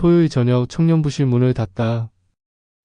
토요일 저녁 청년부실 문을 닫다.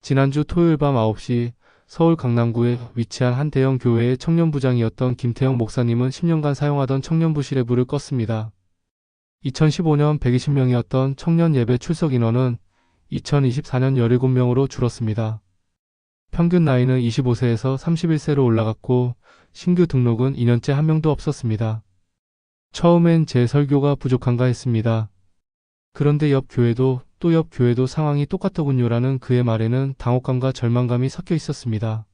지난주 토요일 밤 9시 서울 강남구에 위치한 한 대형 교회의 청년부장이었던 김태형 목사님은 10년간 사용하던 청년부실에 불을 껐습니다. 2015년 120명이었던 청년 예배 출석 인원은 2024년 17명으로 줄었습니다. 평균 나이는 25세에서 31세로 올라갔고 신규 등록은 2년째 한 명도 없었습니다. 처음엔 제 설교가 부족한가 했습니다. 그런데 옆 교회도 또 옆 교회도 상황이 똑같더군요라는 그의 말에는 당혹감과 절망감이 섞여 있었습니다.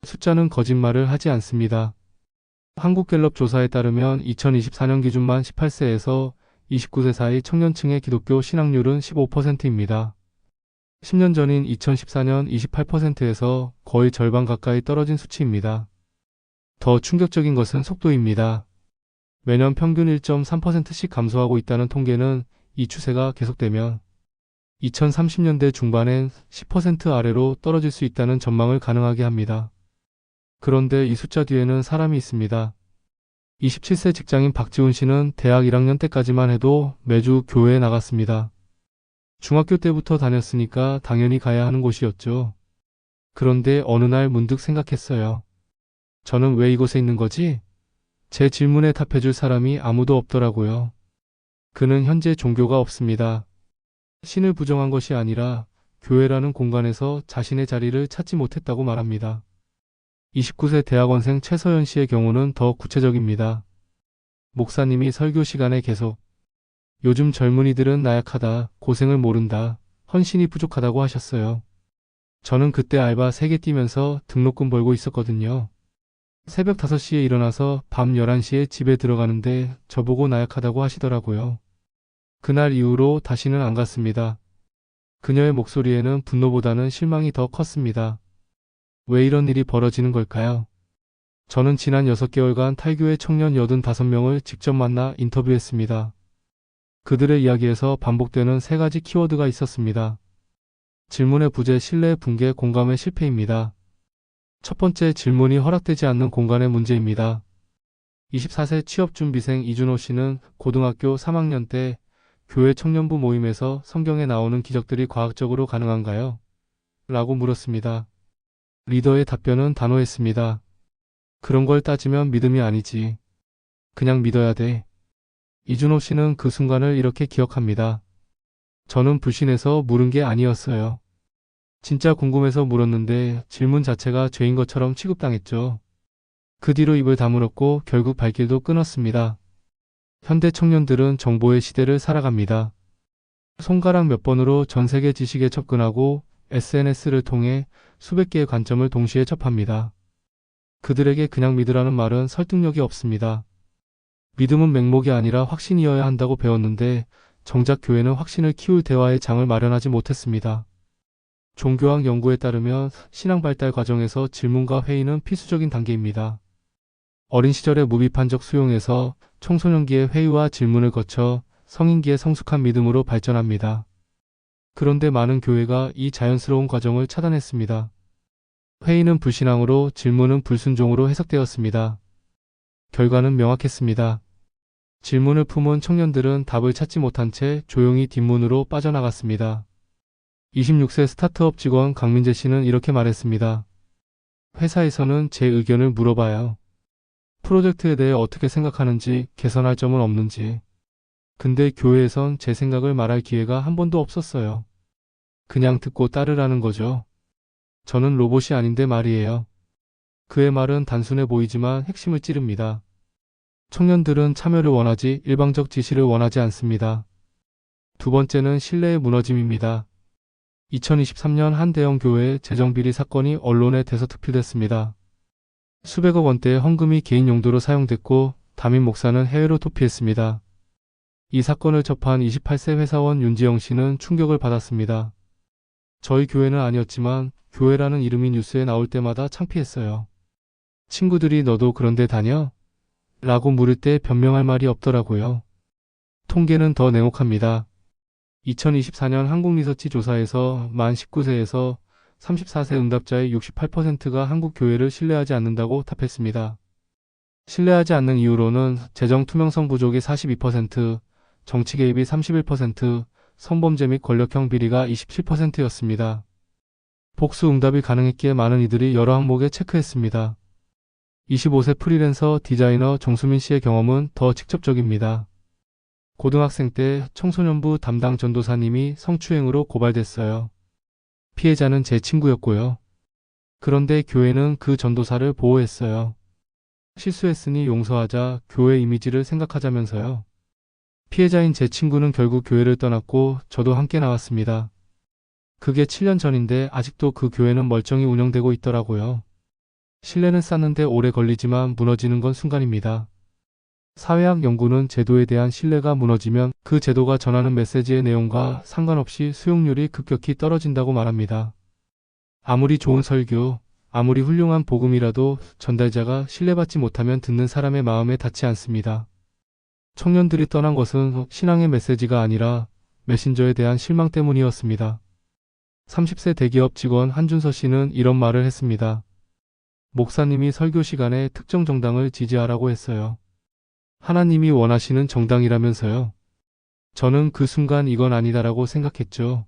숫자는 거짓말을 하지 않습니다. 한국갤럽 조사에 따르면 2024년 기준 만 18세에서 29세 사이 청년층의 기독교 신앙률은 15%입니다. 10년 전인 2014년 28%에서 거의 절반 가까이 떨어진 수치입니다. 더 충격적인 것은 속도입니다. 매년 평균 1.3%씩 감소하고 있다는 통계는 이 추세가 계속되면 2030년대 중반엔 10% 아래로 떨어질 수 있다는 전망을 가능하게 합니다. 그런데 이 숫자 뒤에는 사람이 있습니다. 27세 직장인 박지훈 씨는 대학 1학년 때까지만 해도 매주 교회에 나갔습니다. 중학교 때부터 다녔으니까 당연히 가야 하는 곳이었죠. 그런데 어느 날 문득 생각했어요. 저는 왜 이곳에 있는 거지? 제 질문에 답해줄 사람이 아무도 없더라고요. 그는 현재 종교가 없습니다. 신을 부정한 것이 아니라 교회라는 공간에서 자신의 자리를 찾지 못했다고 말합니다. 29세 대학원생 최서연 씨의 경우는 더 구체적입니다. 목사님이 설교 시간에 계속 요즘 젊은이들은 나약하다, 고생을 모른다, 헌신이 부족하다고 하셨어요. 저는 그때 알바 3개 뛰면서 등록금 벌고 있었거든요. 새벽 5시에 일어나서 밤 11시에 집에 들어가는데 저보고 나약하다고 하시더라고요. 그날 이후로 다시는 안 갔습니다. 그녀의 목소리에는 분노보다는 실망이 더 컸습니다. 왜 이런 일이 벌어지는 걸까요? 저는 지난 6개월간 탈교회 청년 85명을 직접 만나 인터뷰했습니다. 그들의 이야기에서 반복되는 3가지 키워드가 있었습니다. 질문의 부재, 신뢰의 붕괴, 공감의 실패입니다. 첫 번째, 질문이 허락되지 않는 공간의 문제입니다. 24세 취업준비생 이준호 씨는 고등학교 3학년 때 교회 청년부 모임에서 성경에 나오는 기적들이 과학적으로 가능한가요? 라고 물었습니다. 리더의 답변은 단호했습니다. 그런 걸 따지면 믿음이 아니지. 그냥 믿어야 돼. 이준호 씨는 그 순간을 이렇게 기억합니다. 저는 불신해서 물은 게 아니었어요. 진짜 궁금해서 물었는데 질문 자체가 죄인 것처럼 취급당했죠. 그 뒤로 입을 다물었고 결국 발길도 끊었습니다. 현대 청년들은 정보의 시대를 살아갑니다. 손가락 몇 번으로 전 세계 지식에 접근하고 SNS를 통해 수백 개의 관점을 동시에 접합니다. 그들에게 그냥 믿으라는 말은 설득력이 없습니다. 믿음은 맹목이 아니라 확신이어야 한다고 배웠는데 정작 교회는 확신을 키울 대화의 장을 마련하지 못했습니다. 종교학 연구에 따르면 신앙 발달 과정에서 질문과 회의는 필수적인 단계입니다. 어린 시절의 무비판적 수용에서 청소년기의 회의와 질문을 거쳐 성인기의 성숙한 믿음으로 발전합니다. 그런데 많은 교회가 이 자연스러운 과정을 차단했습니다. 회의는 불신앙으로, 질문은 불순종으로 해석되었습니다. 결과는 명확했습니다. 질문을 품은 청년들은 답을 찾지 못한 채 조용히 뒷문으로 빠져나갔습니다. 26세 스타트업 직원 강민재 씨는 이렇게 말했습니다. 회사에서는 제 의견을 물어봐요. 프로젝트에 대해 어떻게 생각하는지, 개선할 점은 없는지. 근데 교회에선 제 생각을 말할 기회가 한 번도 없었어요. 그냥 듣고 따르라는 거죠. 저는 로봇이 아닌데 말이에요. 그의 말은 단순해 보이지만 핵심을 찌릅니다. 청년들은 참여를 원하지 일방적 지시를 원하지 않습니다. 두 번째는 신뢰의 무너짐입니다. 2023년 한 대형 교회의 재정비리 사건이 언론에 대서특필됐습니다. 수백억 원대의 헌금이 개인 용도로 사용됐고 담임 목사는 해외로 도피했습니다. 이 사건을 접한 28세 회사원 윤지영 씨는 충격을 받았습니다. 저희 교회는 아니었지만 교회라는 이름이 뉴스에 나올 때마다 창피했어요. 친구들이 너도 그런데 다녀? 라고 물을 때 변명할 말이 없더라고요. 통계는 더 냉혹합니다. 2024년 한국리서치 조사에서 만 19세에서 34세 응답자의 68%가 한국 교회를 신뢰하지 않는다고 답했습니다. 신뢰하지 않는 이유로는 재정 투명성 부족이 42%, 정치 개입이 31%, 성범죄 및 권력형 비리가 27%였습니다. 복수 응답이 가능했기에 많은 이들이 여러 항목에 체크했습니다. 25세 프리랜서 디자이너 정수민 씨의 경험은 더 직접적입니다. 고등학생 때 청소년부 담당 전도사님이 성추행으로 고발됐어요. 피해자는 제 친구였고요. 그런데 교회는 그 전도사를 보호했어요. 실수했으니 용서하자, 교회 이미지를 생각하자면서요. 피해자인 제 친구는 결국 교회를 떠났고 저도 함께 나왔습니다. 그게 7년 전인데 아직도 그 교회는 멀쩡히 운영되고 있더라고요. 신뢰는 쌓는데 오래 걸리지만 무너지는 건 순간입니다. 사회학 연구는 제도에 대한 신뢰가 무너지면 그 제도가 전하는 메시지의 내용과 상관없이 수용률이 급격히 떨어진다고 말합니다. 아무리 좋은 설교, 아무리 훌륭한 복음이라도 전달자가 신뢰받지 못하면 듣는 사람의 마음에 닿지 않습니다. 청년들이 떠난 것은 신앙의 메시지가 아니라 메신저에 대한 실망 때문이었습니다. 30세 대기업 직원 한준서 씨는 이런 말을 했습니다. 목사님이 설교 시간에 특정 정당을 지지하라고 했어요. 하나님이 원하시는 정당이라면서요. 저는 그 순간 이건 아니다라고 생각했죠.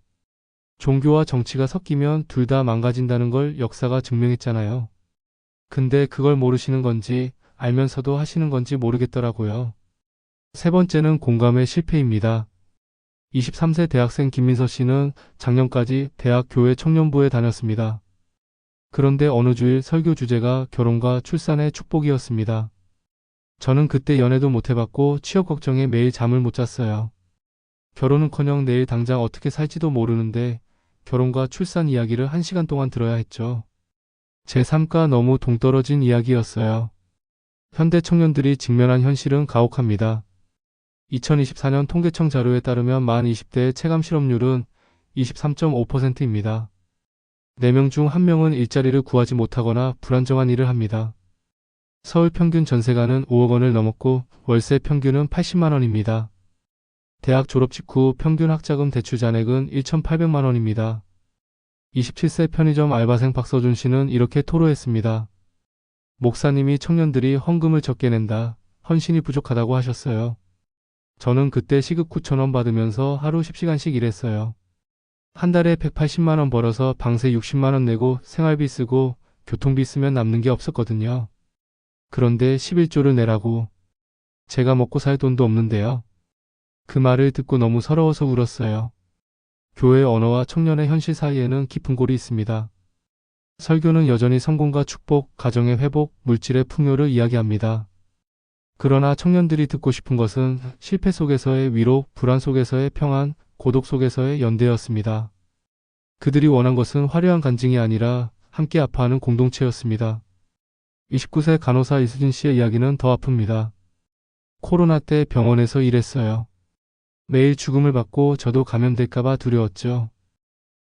종교와 정치가 섞이면 둘 다 망가진다는 걸 역사가 증명했잖아요. 근데 그걸 모르시는 건지 알면서도 하시는 건지 모르겠더라고요. 세 번째는 공감의 실패입니다. 23세 대학생 김민서 씨는 작년까지 대학 교회 청년부에 다녔습니다. 그런데 어느 주일 설교 주제가 결혼과 출산의 축복이었습니다. 저는 그때 연애도 못 해봤고 취업 걱정에 매일 잠을 못 잤어요. 결혼은커녕 내일 당장 어떻게 살지도 모르는데 결혼과 출산 이야기를 1시간 동안 들어야 했죠. 제 삶과 너무 동떨어진 이야기였어요. 현대 청년들이 직면한 현실은 가혹합니다. 2024년 통계청 자료에 따르면 만 20대의 체감 실업률은 23.5%입니다. 4명 중 1명은 일자리를 구하지 못하거나 불안정한 일을 합니다. 서울 평균 전세가는 5억 원을 넘었고 월세 평균은 80만 원입니다. 대학 졸업 직후 평균 학자금 대출 잔액은 1,800만 원입니다. 27세 편의점 알바생 박서준 씨는 이렇게 토로했습니다. 목사님이 청년들이 헌금을 적게 낸다, 헌신이 부족하다고 하셨어요. 저는 그때 시급 9,000원 받으면서 하루 10시간씩 일했어요. 한 달에 180만 원 벌어서 방세 60만 원 내고 생활비 쓰고 교통비 쓰면 남는 게 없었거든요. 그런데 11조를 내라고. 제가 먹고 살 돈도 없는데요. 그 말을 듣고 너무 서러워서 울었어요. 교회 언어와 청년의 현실 사이에는 깊은 골이 있습니다. 설교는 여전히 성공과 축복, 가정의 회복, 물질의 풍요를 이야기합니다. 그러나 청년들이 듣고 싶은 것은 실패 속에서의 위로, 불안 속에서의 평안, 고독 속에서의 연대였습니다. 그들이 원한 것은 화려한 간증이 아니라 함께 아파하는 공동체였습니다. 29세 간호사 이수진 씨의 이야기는 더 아픕니다. 코로나 때 병원에서 일했어요. 매일 죽음을 받고 저도 감염될까봐 두려웠죠.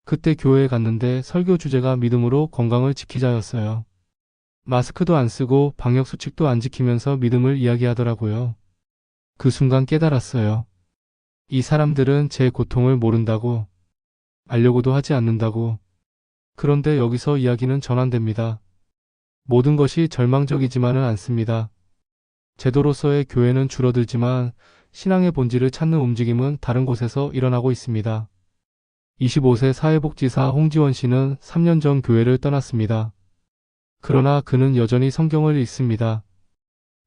그때 교회에 갔는데 설교 주제가 믿음으로 건강을 지키자였어요. 마스크도 안 쓰고 방역수칙도 안 지키면서 믿음을 이야기하더라고요. 그 순간 깨달았어요. 이 사람들은 제 고통을 모른다고, 알려고도 하지 않는다고. 그런데 여기서 이야기는 전환됩니다. 모든 것이 절망적이지만은 않습니다. 제도로서의 교회는 줄어들지만 신앙의 본질을 찾는 움직임은 다른 곳에서 일어나고 있습니다. 25세 사회복지사 홍지원 씨는 3년 전 교회를 떠났습니다. 그러나 그는 여전히 성경을 읽습니다.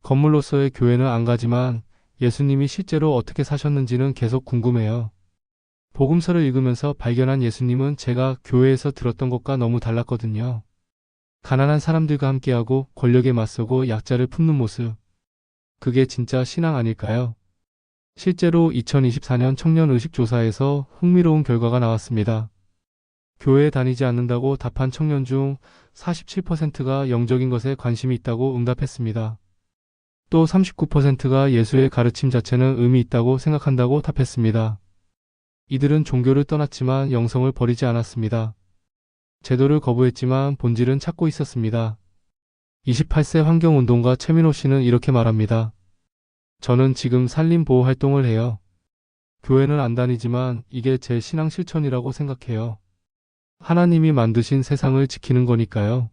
건물로서의 교회는 안 가지만 예수님이 실제로 어떻게 사셨는지는 계속 궁금해요. 복음서를 읽으면서 발견한 예수님은 제가 교회에서 들었던 것과 너무 달랐거든요. 가난한 사람들과 함께하고 권력에 맞서고 약자를 품는 모습. 그게 진짜 신앙 아닐까요? 실제로 2024년 청년 의식조사에서 흥미로운 결과가 나왔습니다. 교회에 다니지 않는다고 답한 청년 중 47%가 영적인 것에 관심이 있다고 응답했습니다. 또 39%가 예수의 가르침 자체는 의미 있다고 생각한다고 답했습니다. 이들은 종교를 떠났지만 영성을 버리지 않았습니다. 제도를 거부했지만 본질은 찾고 있었습니다. 28세 환경운동가 최민호 씨는 이렇게 말합니다. 저는 지금 산림보호 활동을 해요. 교회는 안 다니지만 이게 제 신앙 실천이라고 생각해요. 하나님이 만드신 세상을 지키는 거니까요.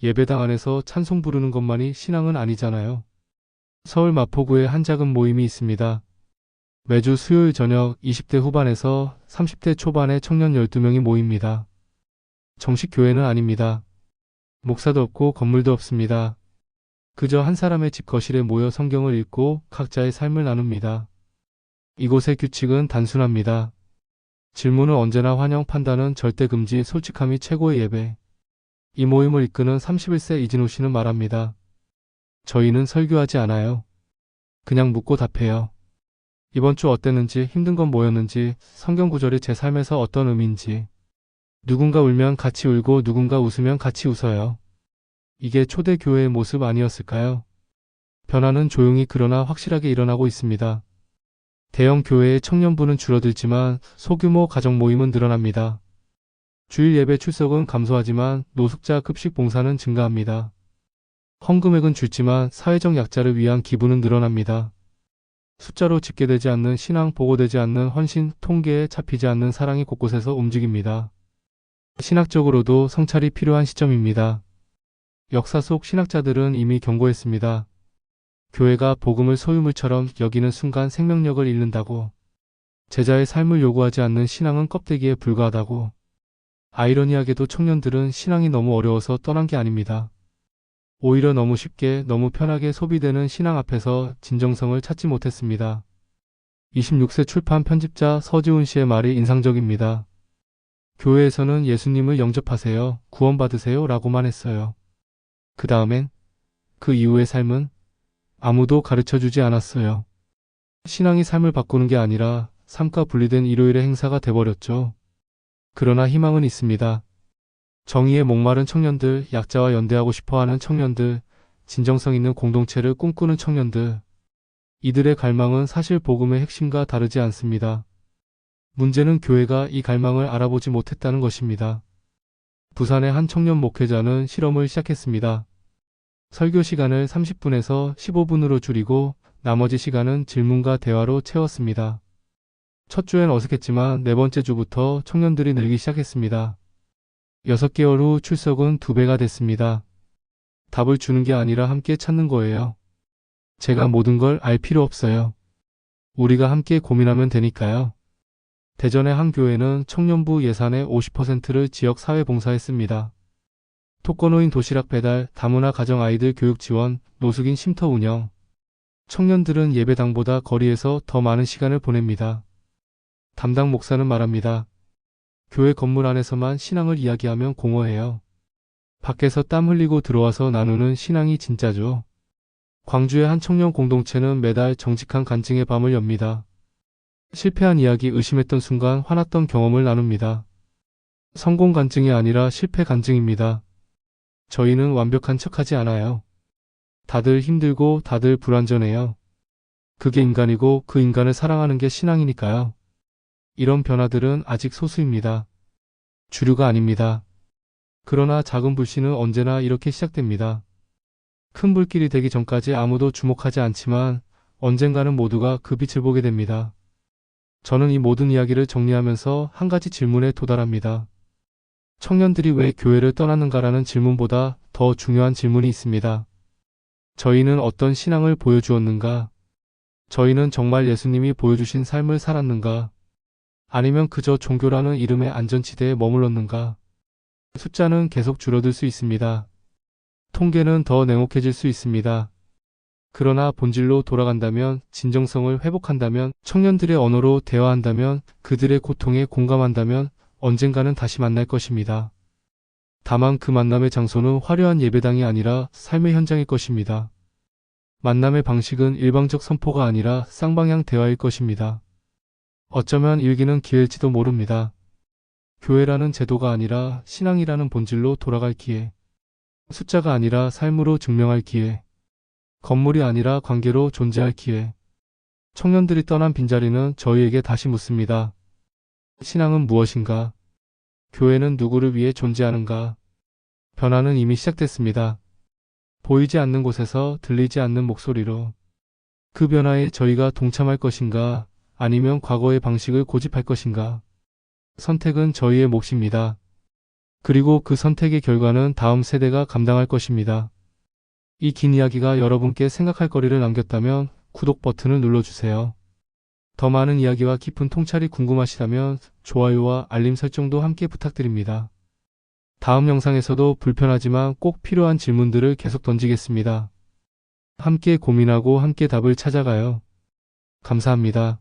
예배당 안에서 찬송 부르는 것만이 신앙은 아니잖아요. 서울 마포구에 한 작은 모임이 있습니다. 매주 수요일 저녁 20대 후반에서 30대 초반의 청년 12명이 모입니다. 정식 교회는 아닙니다. 목사도 없고 건물도 없습니다. 그저 한 사람의 집 거실에 모여 성경을 읽고 각자의 삶을 나눕니다. 이곳의 규칙은 단순합니다. 질문은 언제나 환영, 판단은 절대 금지, 솔직함이 최고의 예배. 이 모임을 이끄는 31세 이진우 씨는 말합니다. 저희는 설교하지 않아요. 그냥 묻고 답해요. 이번 주 어땠는지, 힘든 건 뭐였는지, 성경 구절이 제 삶에서 어떤 의미인지. 누군가 울면 같이 울고 누군가 웃으면 같이 웃어요. 이게 초대 교회의 모습 아니었을까요? 변화는 조용히 그러나 확실하게 일어나고 있습니다. 대형 교회의 청년부는 줄어들지만 소규모 가정 모임은 늘어납니다. 주일 예배 출석은 감소하지만 노숙자 급식 봉사는 증가합니다. 헌금액은 줄지만 사회적 약자를 위한 기부는 늘어납니다. 숫자로 집계되지 않는 신앙, 보고되지 않는 헌신, 통계에 잡히지 않는 사랑이 곳곳에서 움직입니다. 신학적으로도 성찰이 필요한 시점입니다. 역사 속 신학자들은 이미 경고했습니다. 교회가 복음을 소유물처럼 여기는 순간 생명력을 잃는다고. 제자의 삶을 요구하지 않는 신앙은 껍데기에 불과하다고. 아이러니하게도 청년들은 신앙이 너무 어려워서 떠난 게 아닙니다. 오히려 너무 쉽게, 너무 편하게 소비되는 신앙 앞에서 진정성을 찾지 못했습니다. 26세 출판 편집자 서지훈 씨의 말이 인상적입니다. 교회에서는 예수님을 영접하세요, 구원받으세요 라고만 했어요. 그 다음엔, 그 이후의 삶은 아무도 가르쳐주지 않았어요. 신앙이 삶을 바꾸는 게 아니라 삶과 분리된 일요일의 행사가 돼버렸죠. 그러나 희망은 있습니다. 정의에 목마른 청년들, 약자와 연대하고 싶어하는 청년들, 진정성 있는 공동체를 꿈꾸는 청년들. 이들의 갈망은 사실 복음의 핵심과 다르지 않습니다. 문제는 교회가 이 갈망을 알아보지 못했다는 것입니다. 부산의 한 청년 목회자는 실험을 시작했습니다. 설교 시간을 30분에서 15분으로 줄이고 나머지 시간은 질문과 대화로 채웠습니다. 첫 주엔 어색했지만 네 번째 주부터 청년들이 늘기 시작했습니다. 6개월 후 출석은 2배가 됐습니다. 답을 주는 게 아니라 함께 찾는 거예요. 제가 모든 걸 알 필요 없어요. 우리가 함께 고민하면 되니까요. 대전의 한 교회는 청년부 예산의 50%를 지역 사회봉사에 씁니다. 독거노인 도시락 배달, 다문화 가정 아이들 교육 지원, 노숙인 쉼터 운영. 청년들은 예배당보다 거리에서 더 많은 시간을 보냅니다. 담당 목사는 말합니다. 교회 건물 안에서만 신앙을 이야기하면 공허해요. 밖에서 땀 흘리고 들어와서 나누는 신앙이 진짜죠. 광주의 한 청년 공동체는 매달 정직한 간증의 밤을 엽니다. 실패한 이야기, 의심했던 순간, 화났던 경험을 나눕니다. 성공 간증이 아니라 실패 간증입니다. 저희는 완벽한 척하지 않아요. 다들 힘들고 다들 불완전해요. 그게 인간이고 그 인간을 사랑하는 게 신앙이니까요. 이런 변화들은 아직 소수입니다. 주류가 아닙니다. 그러나 작은 불씨는 언제나 이렇게 시작됩니다. 큰 불길이 되기 전까지 아무도 주목하지 않지만 언젠가는 모두가 그 빛을 보게 됩니다. 저는 이 모든 이야기를 정리하면서 한 가지 질문에 도달합니다. 청년들이 왜 교회를 떠났는가라는 질문보다 더 중요한 질문이 있습니다. 저희는 어떤 신앙을 보여주었는가? 저희는 정말 예수님이 보여주신 삶을 살았는가? 아니면 그저 종교라는 이름의 안전지대에 머물렀는가? 숫자는 계속 줄어들 수 있습니다. 통계는 더 냉혹해질 수 있습니다. 그러나 본질로 돌아간다면, 진정성을 회복한다면, 청년들의 언어로 대화한다면, 그들의 고통에 공감한다면 언젠가는 다시 만날 것입니다. 다만 그 만남의 장소는 화려한 예배당이 아니라 삶의 현장일 것입니다. 만남의 방식은 일방적 선포가 아니라 쌍방향 대화일 것입니다. 어쩌면 일기는 기회일지도 모릅니다. 교회라는 제도가 아니라 신앙이라는 본질로 돌아갈 기회. 숫자가 아니라 삶으로 증명할 기회. 건물이 아니라 관계로 존재할 기회. 청년들이 떠난 빈자리는 저희에게 다시 묻습니다. 신앙은 무엇인가? 교회는 누구를 위해 존재하는가? 변화는 이미 시작됐습니다. 보이지 않는 곳에서 들리지 않는 목소리로. 그 변화에 저희가 동참할 것인가? 아니면 과거의 방식을 고집할 것인가? 선택은 저희의 몫입니다. 그리고 그 선택의 결과는 다음 세대가 감당할 것입니다. 이 긴 이야기가 여러분께 생각할 거리를 남겼다면 구독 버튼을 눌러주세요. 더 많은 이야기와 깊은 통찰이 궁금하시다면 좋아요와 알림 설정도 함께 부탁드립니다. 다음 영상에서도 불편하지만 꼭 필요한 질문들을 계속 던지겠습니다. 함께 고민하고 함께 답을 찾아가요. 감사합니다.